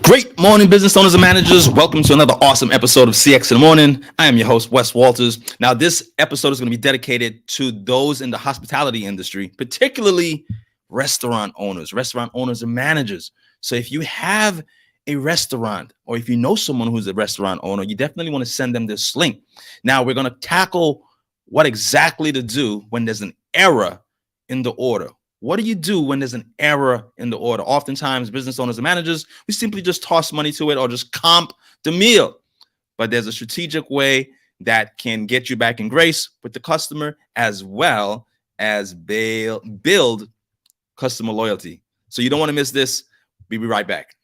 Great morning, business owners and managers. Welcome to another awesome episode of CX in the Morning. I am your host, Wes Walters. Now, this episode is going to be dedicated to those in the hospitality industry, particularly restaurant owners and managers. So if you have a restaurant or if you know someone who's a restaurant owner, you definitely want to send them this link. Now, we're going to tackle what exactly to do when there's an error in the order. What do you do when there's an error in the order? Oftentimes, business owners and managers, we simply just toss money to it or just comp the meal. But there's a strategic way that can get you back in grace with the customer as well as build customer loyalty. So you don't want to miss this. We'll be right back.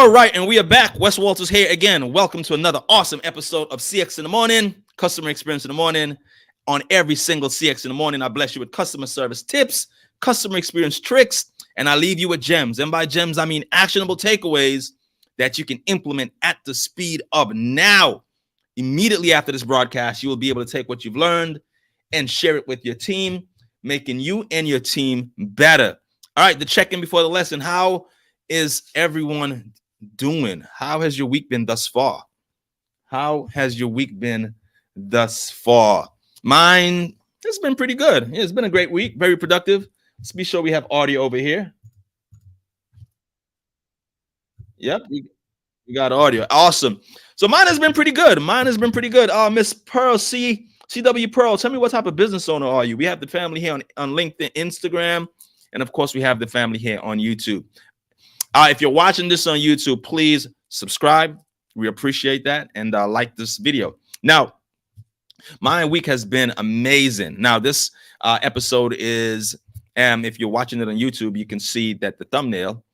All right, and we are back. Wes Walters here again. Welcome to another awesome episode of CX in the Morning, Customer Experience in the Morning. On every single CX in the Morning, I bless you with customer service tips, customer experience tricks, and I leave you with gems. And by gems, I mean actionable takeaways that you can implement at the speed of now. Immediately after this broadcast, you will be able to take what you've learned and share it with your team, making you and your team better. All right, the check-in before the lesson. How is everyone doing? How has your week been thus far? How has your week been thus far? Mine has been pretty good. It's been a great week, very productive. Let's be sure we have audio over here. Yep, we got audio. Awesome. So mine has been pretty good. Miss Pearl, CW Pearl, tell me what type of business owner are you? We have the family here on LinkedIn, Instagram, and of course we have the family here on YouTube. If you're watching this on YouTube, please subscribe. We appreciate that. And like this video. Now, my week has been amazing. Now, this episode is, if you're watching it on YouTube, you can see that the thumbnail,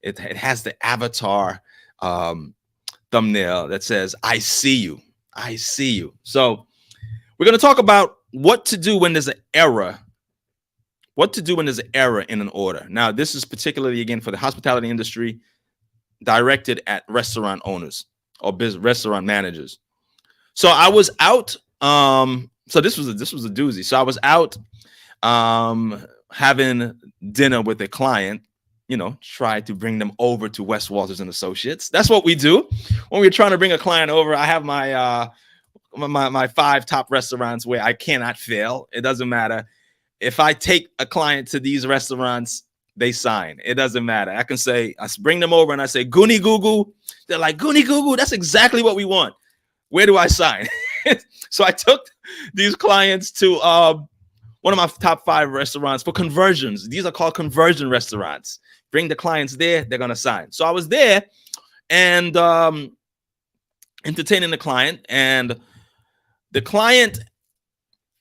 it has the avatar thumbnail that says, I see you. I see you. So we're going to talk about what to do when there's an error. What to do when there's an error in an order. Now, this is particularly, again, for the hospitality industry, directed at restaurant owners or restaurant managers. So I was out. So this was a doozy. So I was out having dinner with a client, try to bring them over to Wes Walters and Associates. That's what we do. When we're trying to bring a client over, I have my 5 top restaurants where I cannot fail. It doesn't matter. If I take a client to these restaurants, they sign. It doesn't matter. I can say, I bring them over and I say, Goonie Goo Goo. They're like, Goonie Goo Goo, that's exactly what we want. Where do I sign? So I took these clients to one of my top 5 restaurants for conversions. These are called conversion restaurants. Bring the clients there, they're going to sign. So I was there and entertaining the client, and the client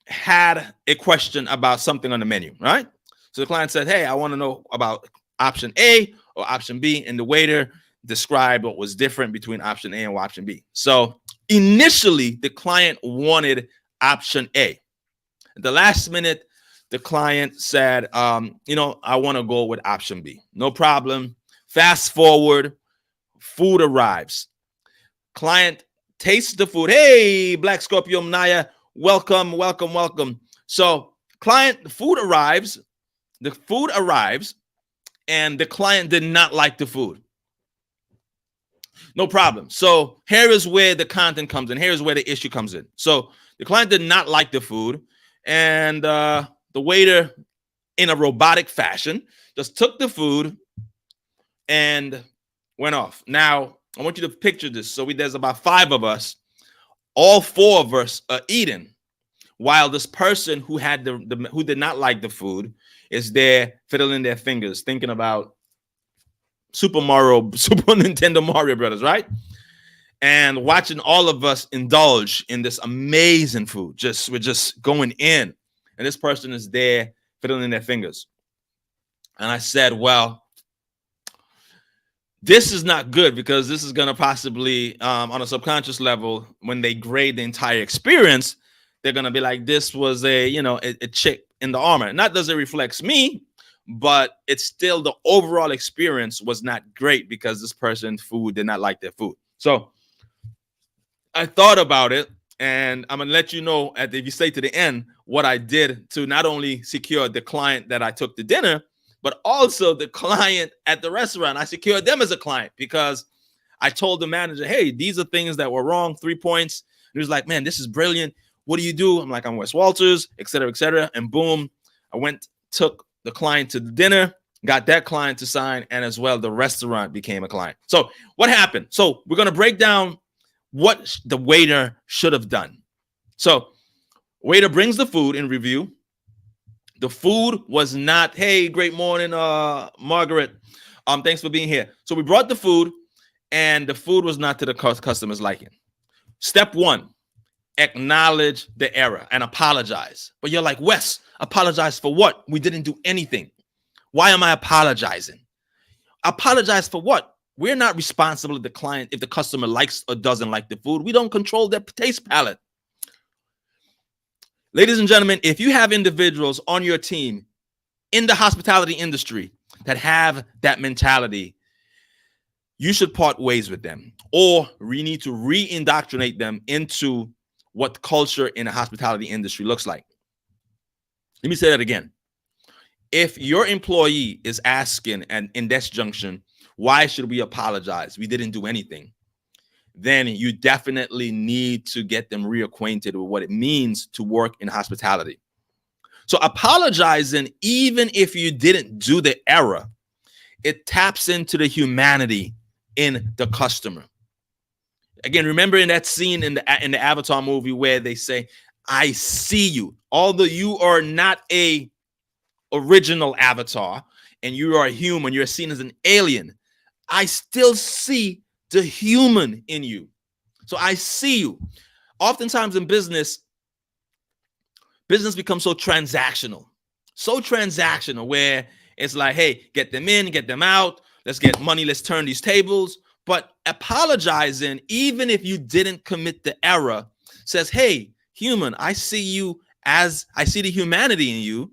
had a question about something on the menu, right? So the client said, hey, I want to know about option A or option B. And the waiter described what was different between option A and option B. So initially, the client wanted option A. At the last minute, the client said, I want to go with option B. No problem. Fast forward, food arrives. Client tastes the food. Hey, Black Scorpio Naya. Welcome. So the food arrives, and the client did not like the food. No problem. So here is where the content comes in. Here's where the issue comes in. So the client did not like the food, and the waiter, in a robotic fashion, just took the food and went off. Now, I want you to picture this. So there's about 5 of us. All 4 of us are eating, while this person who had who did not like the food is there fiddling their fingers, thinking about Super Nintendo Mario Brothers, right? And watching all of us indulge in this amazing food. We're just going in, and this person is there fiddling their fingers. And I said, well, this is not good, because this is going to possibly, on a subconscious level, when they grade the entire experience, they're going to be like, this was a chick in the armor. Not does it reflects me, but it's still the overall experience was not great because this person's food did not like their food. So I thought about it, and I'm going to let you know, if you stay to the end, what I did to not only secure the client that I took to dinner, but also the client at the restaurant. I secured them as a client because I told the manager, hey, these are things that were wrong, 3 points. And he was like, man, this is brilliant. What do you do? I'm like, I'm Wes Walters, et cetera, et cetera. And boom, I took the client to the dinner, got that client to sign, and as well, the restaurant became a client. So what happened? So we're going to break down what the waiter should have done. So waiter brings the food in review. The food was not, hey, great morning, Margaret. Thanks for being here. So we brought the food, and the food was not to the customer's liking. Step 1, acknowledge the error and apologize. But you're like, Wes, apologize for what? We didn't do anything. Why am I apologizing? Apologize for what? We're not responsible if the customer likes or doesn't like the food. We don't control their taste palette. Ladies and gentlemen, if you have individuals on your team in the hospitality industry that have that mentality, you should part ways with them, or we need to re-indoctrinate them into what culture in the hospitality industry looks like. Let me say that again. If your employee is asking and in this junction, why should we apologize? We didn't do anything. Then you definitely need to get them reacquainted with what it means to work in hospitality. So apologizing, even if you didn't do the error, it taps into the humanity in the customer. Again, remember in that scene in the Avatar movie where they say, I see you. Although you are not a original avatar and you are a human, you're seen as an alien, I still see the human in you. So I see you. Oftentimes in business becomes so transactional where it's like, hey, get them in, get them out. Let's get money. Let's turn these tables. But apologizing, even if you didn't commit the error, says, hey, human, I see you as I see the humanity in you.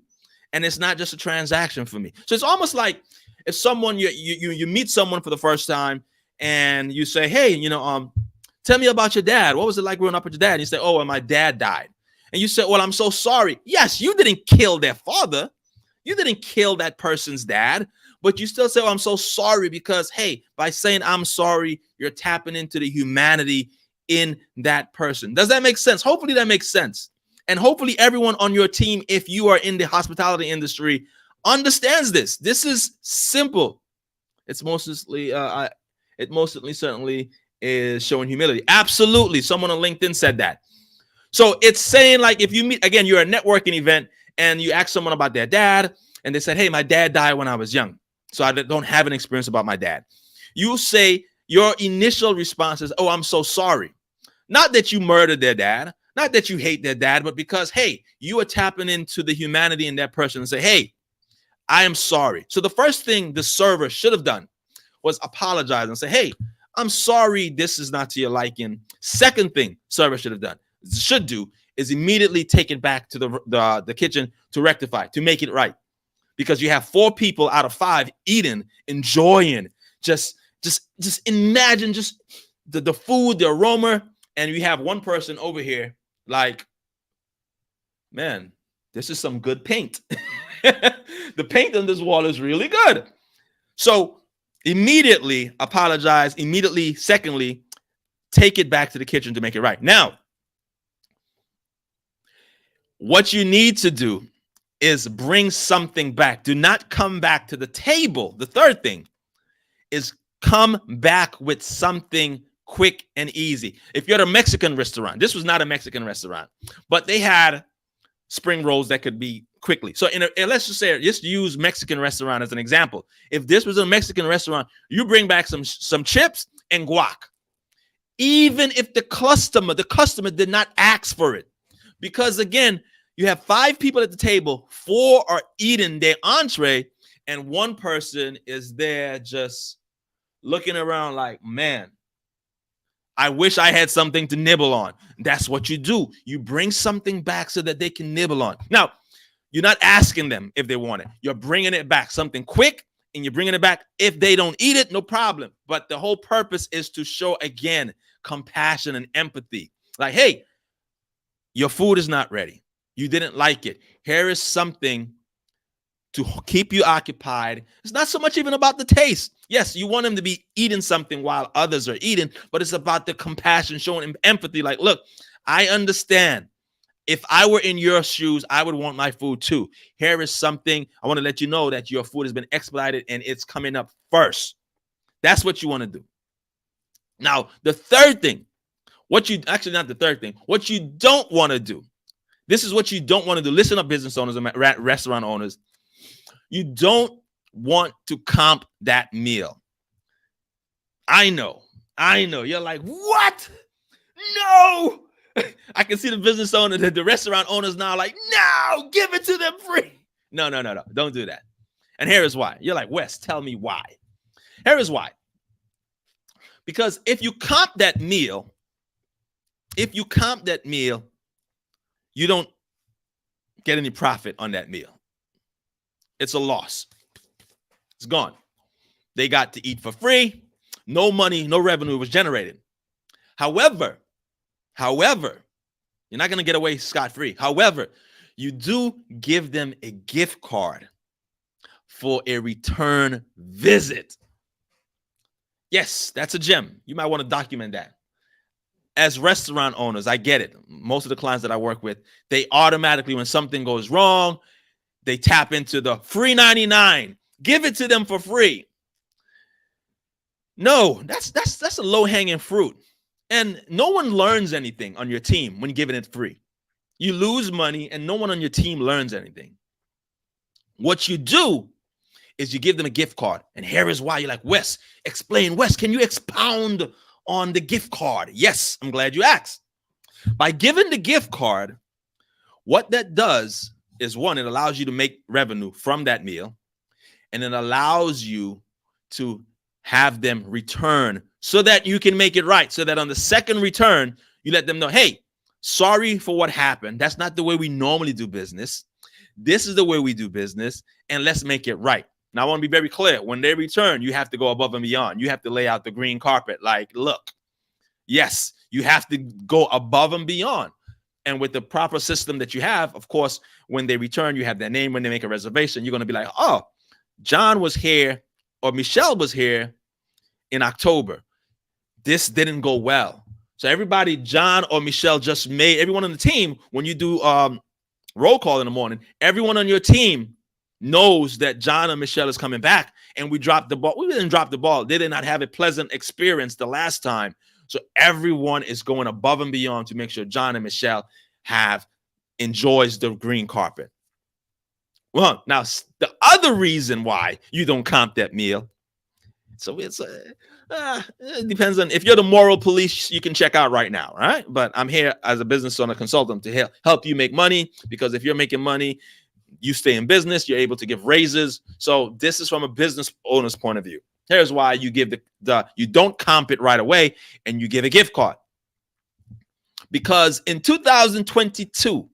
And it's not just a transaction for me. So it's almost like if someone you meet someone for the first time and you say, hey, tell me about your dad. What was it like growing up with your dad? And you say, oh, well, my dad died. And you say, well, I'm so sorry. Yes, you didn't kill their father. You didn't kill that person's dad, but you still say, oh, I'm so sorry, because, hey, by saying I'm sorry, you're tapping into the humanity in that person. Does that make sense? Hopefully that makes sense. And hopefully everyone on your team, if you are in the hospitality industry, understands this. This is simple. It's mostly, certainly is showing humility. Absolutely. Someone on LinkedIn said that. So it's saying, like, if you meet, again, you're a networking event and you ask someone about their dad and they said, hey, my dad died when I was young, so I don't have an experience about my dad. You say your initial response is, oh, I'm so sorry. Not that you murdered their dad, not that you hate their dad, but because, hey, you are tapping into the humanity in that person and say, hey, I am sorry. So the first thing the server should have done was apologize and say, hey, I'm sorry this is not to your liking. Second thing server should do is immediately take it back to the kitchen to rectify, to make it right. Because you have 4 people out of 5 eating, enjoying, just imagine just the food, the aroma, and you have one person over here like, man, this is some good paint. The paint on this wall is really good. So immediately apologize. Immediately, secondly, take it back to the kitchen to make it right. Now, what you need to do is bring something back. Do not come back to the table. The third thing is come back with something quick and easy. If you're at a Mexican restaurant, this was not a Mexican restaurant, but they had spring rolls that could be quickly. So let's just say, just use Mexican restaurant as an example. If this was a Mexican restaurant, you bring back some chips and guac. Even if the customer did not ask for it. Because again, you have 5 people at the table, 4 are eating their entree, and one person is there just looking around like, man, I wish I had something to nibble on. That's what you do. You bring something back so that they can nibble on. Now, you're not asking them if they want it. You're bringing it back, something quick, and you're bringing it back. If they don't eat it, no problem. But the whole purpose is to show, again, compassion and empathy. Like, hey, your food is not ready. You didn't like it. Here is something to keep you occupied. It's not so much even about the taste. Yes, you want them to be eating something while others are eating, but it's about the compassion, showing empathy. Like, look, I understand. If I were in your shoes, I would want my food too. Here is something. I want to let you know that your food has been expedited and it's coming up first. That's what you want to do. Now, the third thing, what you don't want to do. This is what you don't want to do. Listen up, business owners and restaurant owners. You don't want to comp that meal. I know. You're like, what? No. I can see the business owner, the restaurant owners now like, no, give it to them free. No. Don't do that. And here is why. You're like, Wes, tell me why. Here is why. Because if you comp that meal, you don't get any profit on that meal. It's a loss. It's gone. They got to eat for free. No money, no revenue was generated. However, you're not going to get away scot-free. However, you do give them a gift card for a return visit. Yes, that's a gem. You might want to document that. As restaurant owners, I get it. Most of the clients that I work with, they automatically, when something goes wrong, they tap into the free 99. Give it to them for free. No, that's a low-hanging fruit. And no one learns anything on your team when giving it free. You lose money and no one on your team learns anything. What you do is you give them a gift card. And here is why. You're like, Wes, explain. Wes, can you expound on the gift card? Yes, I'm glad you asked. By giving the gift card, what that does is, one, it allows you to make revenue from that meal, and it allows you to have them return so that you can make it right. So that on the second return, you let them know, hey, sorry for what happened. That's not the way we normally do business. This is the way we do business, and let's make it right. Now, I want to be very clear. When they return, you have to go above and beyond. You have to lay out the green carpet. Like, look, yes, you have to go above and beyond. And with the proper system that you have, of course, when they return, you have their name. When they make a reservation, you're going to be like, oh, John was here or Michelle was here in October. This didn't go well. So everybody, John or Michelle just made, everyone on the team, when you do roll call in the morning, everyone on your team knows that John and Michelle is coming back, and we dropped the ball. We didn't drop the ball. They did not have a pleasant experience the last time. So everyone is going above and beyond to make sure John and Michelle enjoys the green carpet. Well, now the other reason why you don't comp that meal. So it depends on if you're the moral police, you can check out right now, right? But I'm here as a business owner consultant to help you make money, because if you're making money, you stay in business, you're able to give raises. So this is from a business owner's point of view. Here's why you give you don't comp it right away, and you give a gift card. Because in 2022,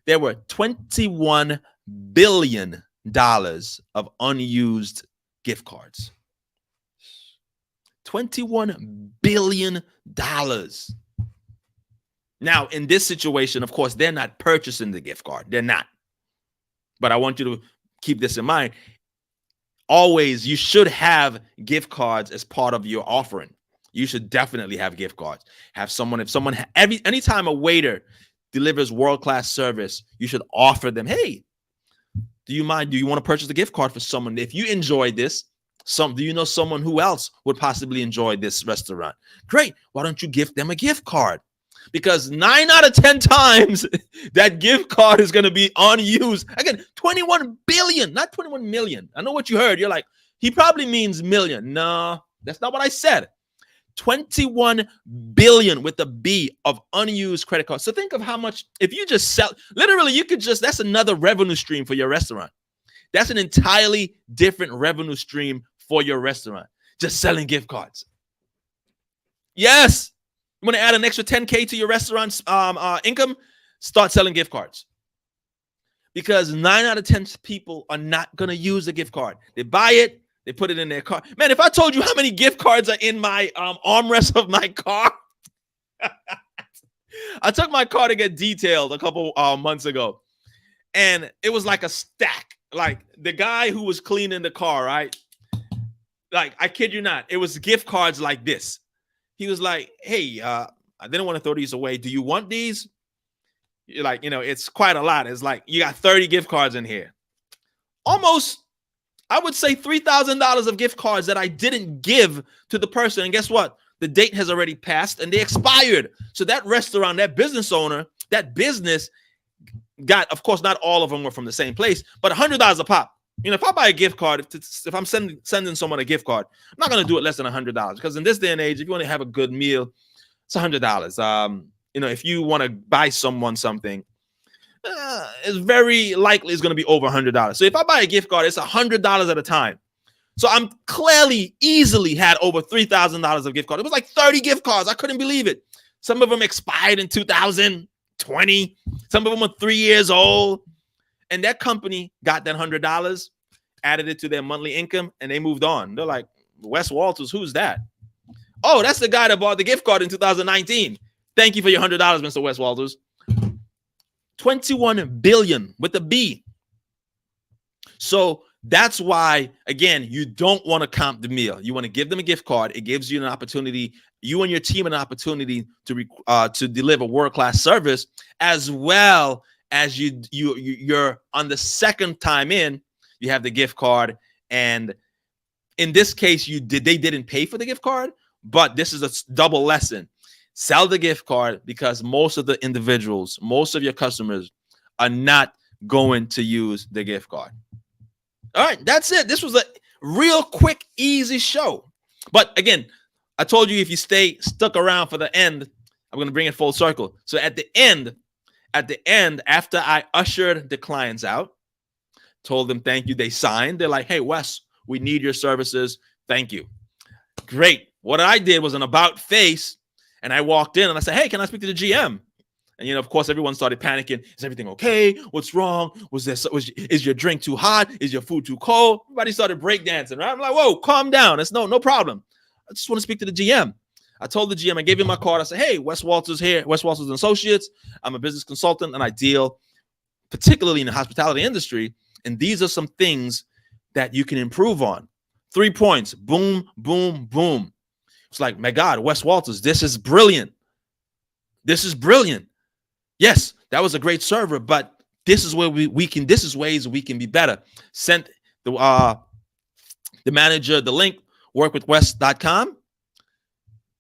there were $21 billion of unused gift cards. $21 billion. Now, in this situation, of course, they're not purchasing the gift card. They're not. But I want you to keep this in mind. Always, you should have gift cards as part of your offering. You should definitely have gift cards. Anytime a waiter delivers world-class service, you should offer them, hey, do you want to purchase a gift card for someone? If you enjoy this, do you know someone who else would possibly enjoy this restaurant? Great. Why don't you give them a gift card? Because 9 out of 10 times that gift card is going to be unused. Again, 21 billion, not 21 million. I know what you heard. You're like, he probably means million. No, that's not what I said. 21 billion with a B of unused credit cards. So think of how much, if you just sell, literally, that's another revenue stream for your restaurant. That's an entirely different revenue stream for your restaurant. Just selling gift cards. Yes. You want to add an extra 10K to your restaurant's income? Start selling gift cards. Because 9 out of 10 people are not going to use the gift card. They buy it, they put it in their car. Man, if I told you how many gift cards are in my armrest of my car. I took my car to get detailed a couple months ago, and it was like a stack. Like the guy who was cleaning the car, right? Like, I kid you not, it was gift cards like this. He was like, hey, I didn't want to throw these away. Do you want these? You're like, it's quite a lot. It's like, you got 30 gift cards in here. Almost, I would say $3,000 of gift cards that I didn't give to the person. And guess what? The date has already passed and they expired. So that restaurant, that business owner, that business got, of course, not all of them were from the same place, but $100 a pop. If I buy a gift card, if I'm sending someone a gift card, I'm not going to do it less than $100, because in this day and age, if you want to have a good meal, it's $100. If you want to buy someone something, it's very likely it's going to be over $100. So if I buy a gift card, it's $100 at a time. So I'm clearly easily had over $3,000 of gift cards. It was like 30 gift cards. I couldn't believe it. Some of them expired in 2020. Some of them were 3 years old. And that company got that $100, added it to their monthly income, and they moved on. They're like, Wes Walters, who's that? Oh, that's the guy that bought the gift card in 2019. Thank you for your $100, Mr. Wes Walters. 21 billion with a B. So that's why, again, you don't want to comp the meal. You want to give them a gift card. It gives you an opportunity, you and your team an opportunity to deliver world-class service, as well as you're on the second time in, you have the gift card. And in this case, they didn't pay for the gift card, but this is a double lesson. Sell the gift card, because most of the individuals, most of your customers are not going to use the gift card. All right, that's it. This was a real quick, easy show. But again, I told you if you stay stuck around for the end, I'm going to bring it full circle. So at the end, after I ushered the clients out, told them thank you, they signed. They're like, hey, Wes, we need your services. Thank you. Great. What I did was an about face, and I walked in and I said, hey, can I speak to the GM? And, of course, everyone started panicking. Is everything okay? What's wrong? Is your drink too hot? Is your food too cold? Everybody started breakdancing, right? I'm like, whoa, calm down. It's no problem. I just want to speak to the GM. I told the GM, I gave him my card. I said, hey, Wes Walters here, Wes Walters and Associates. I'm a business consultant, and I deal particularly in the hospitality industry. And these are some things that you can improve on. 3 points. Boom, boom, boom. It's like, my God, Wes Walters, this is brilliant. This is brilliant. Yes, that was a great server, but this is where this is ways we can be better. Sent the manager the link, workwithwes.com,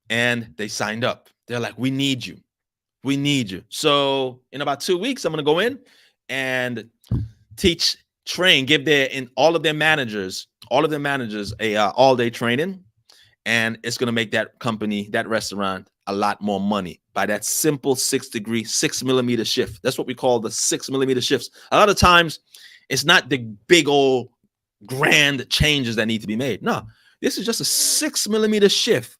and they signed up. They're like, we need you. We need you. So in about 2 weeks, I'm going to go in and give all of their managers a all-day training, and it's going to make that company, that restaurant, a lot more money by that simple 6 millimeter shift. That's what we call the 6 millimeter shifts. A lot of times it's not the big old grand changes that need to be made. No, this is just a 6 millimeter shift.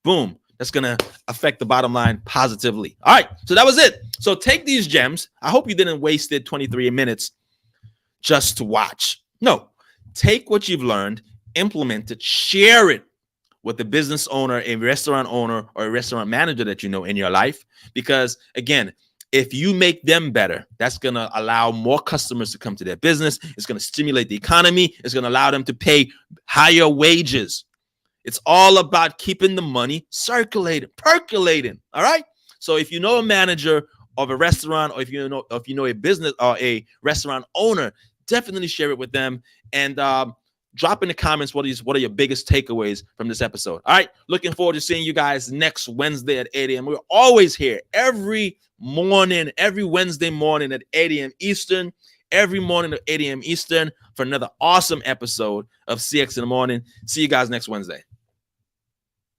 Boom. That's going to affect the bottom line positively. All right. So that was it. So take these gems. I hope you didn't waste 23 minutes just to watch. No, take what you've learned, implement it, share it with the business owner, a restaurant owner, or a restaurant manager that you know in your life. Because again, if you make them better, that's going to allow more customers to come to their business. It's going to stimulate the economy. It's going to allow them to pay higher wages. It's all about keeping the money circulating, percolating. All right. So if you know a manager of a restaurant, or if you know a business or a restaurant owner, definitely share it with them. And drop in the comments what are your biggest takeaways from this episode. All right. Looking forward to seeing you guys next Wednesday at 8 a.m. We're always here every Wednesday morning at 8 a.m. Eastern, every morning at 8 a.m. Eastern for another awesome episode of CX in the Morning. See you guys next Wednesday.